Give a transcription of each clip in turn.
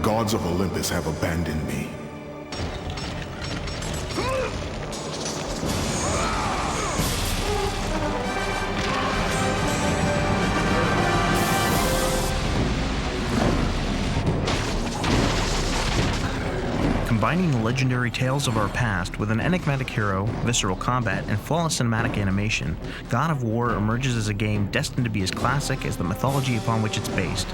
gods of Olympus have abandoned me. Combining the legendary tales of our past with an enigmatic hero, visceral combat, and flawless cinematic animation, God of War emerges as a game destined to be as classic as the mythology upon which it's based.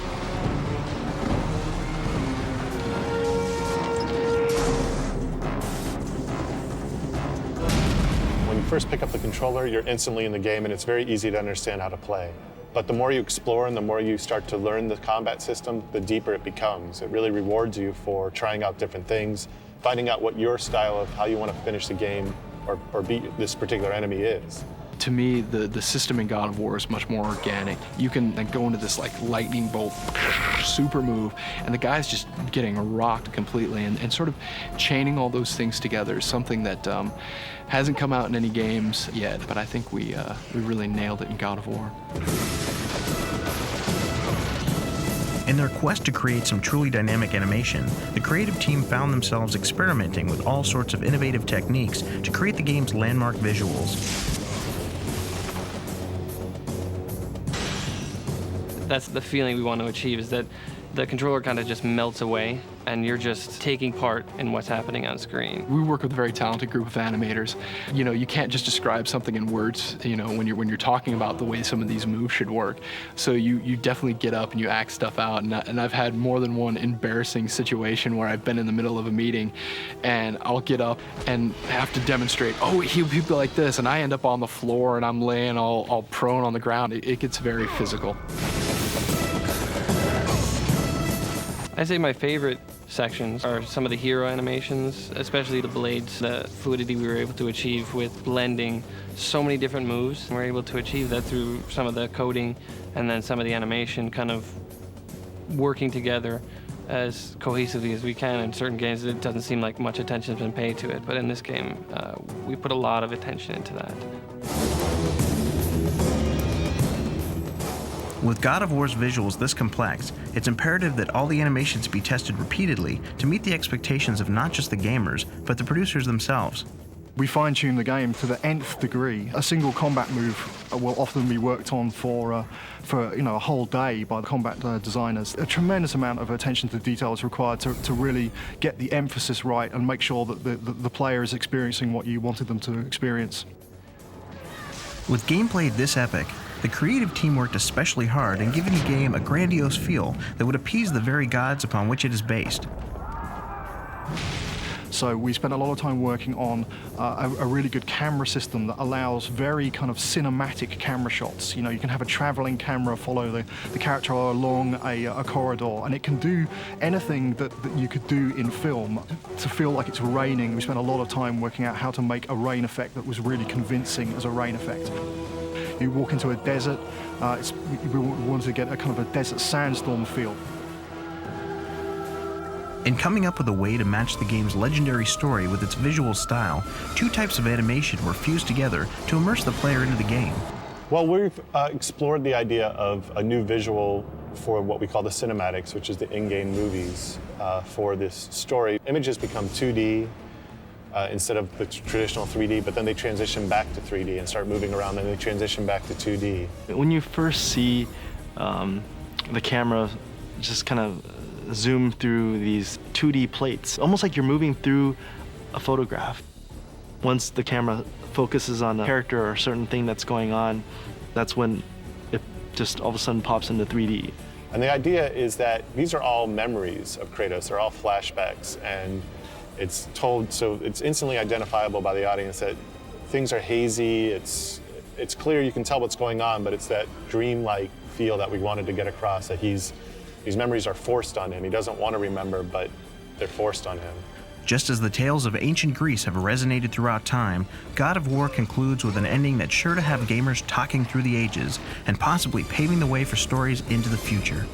When you first pick up the controller, you're instantly in the game, and it's very easy to understand how to play. But the more you explore and the more you start to learn the combat system, the deeper it becomes. It really rewards you for trying out different things, finding out what your style of how you want to finish the game or beat this particular enemy is. To me, the system in God of War is much more organic. You can like, go into this like lightning bolt super move, and the guy's just getting rocked completely, and sort of chaining all those things together is something that hasn't come out in any games yet, but I think we really nailed it in God of War. In their quest to create some truly dynamic animation, the creative team found themselves experimenting with all sorts of innovative techniques to create the game's landmark visuals. That's the feeling we want to achieve, is that the controller kind of just melts away and you're just taking part in what's happening on screen. We work with a very talented group of animators. You know, you can't just describe something in words, you know, when you're talking about the way some of these moves should work. So you definitely get up and you act stuff out, and I've had more than one embarrassing situation where I've been in the middle of a meeting and I'll get up and have to demonstrate, oh, he'll be like this, and I end up on the floor and I'm laying all prone on the ground. It gets very physical. I'd say my favorite sections are some of the hero animations, especially the blades, the fluidity we were able to achieve with blending so many different moves. We're able to achieve that through some of the coding and then some of the animation kind of working together as cohesively as we can. In certain games, it doesn't seem like much attention has been paid to it, but in this game, we put a lot of attention into that. With God of War's visuals this complex, it's imperative that all the animations be tested repeatedly to meet the expectations of not just the gamers, but the producers themselves. We fine-tune the game to the nth degree. A single combat move will often be worked on for a whole day by the combat designers. A tremendous amount of attention to detail is required to really get the emphasis right and make sure that the player is experiencing what you wanted them to experience. With gameplay this epic, the creative team worked especially hard in giving the game a grandiose feel that would appease the very gods upon which it is based. So we spent a lot of time working on a really good camera system that allows very kind of cinematic camera shots. You know, you can have a traveling camera follow the character along a corridor, and it can do anything that you could do in film to feel like it's raining. We spent a lot of time working out how to make a rain effect that was really convincing as a rain effect. You walk into a desert, we wanted to get a kind of a desert sandstorm feel. In coming up with a way to match the game's legendary story with its visual style, two types of animation were fused together to immerse the player into the game. Well, we've explored the idea of a new visual for what we call the cinematics, which is the in-game movies for this story. Images become 2D instead of the traditional 3D, but then they transition back to 3D and start moving around, and they transition back to 2D. When you first see the camera just kind of zoom through these 2D plates, almost like you're moving through a photograph. Once the camera focuses on a character or a certain thing that's going on, that's when it just all of a sudden pops into 3D. And the idea is that these are all memories of Kratos. They're all flashbacks, and it's told so it's instantly identifiable by the audience that things are hazy, it's clear, you can tell what's going on, but it's that dreamlike feel that we wanted to get across, that these memories are forced on him. He doesn't want to remember, but they're forced on him. Just as the tales of ancient Greece have resonated throughout time, God of War concludes with an ending that's sure to have gamers talking through the ages and possibly paving the way for stories into the future.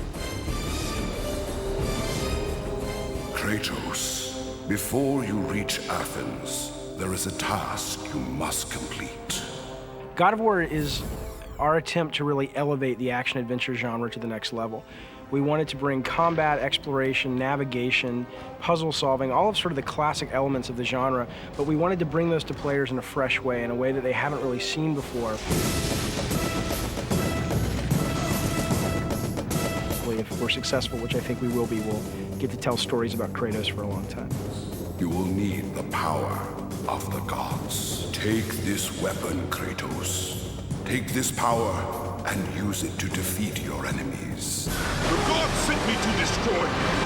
Kratos, before you reach Athens, there is a task you must complete. God of War is our attempt to really elevate the action-adventure genre to the next level. We wanted to bring combat, exploration, navigation, puzzle solving, all of sort of the classic elements of the genre, but we wanted to bring those to players in a fresh way, in a way that they haven't really seen before. If we're successful, which I think we will be, we'll get to tell stories about Kratos for a long time. You will need the power of the gods. Take this weapon, Kratos. Take this power and use it to defeat your enemies. The gods sent me to destroy you.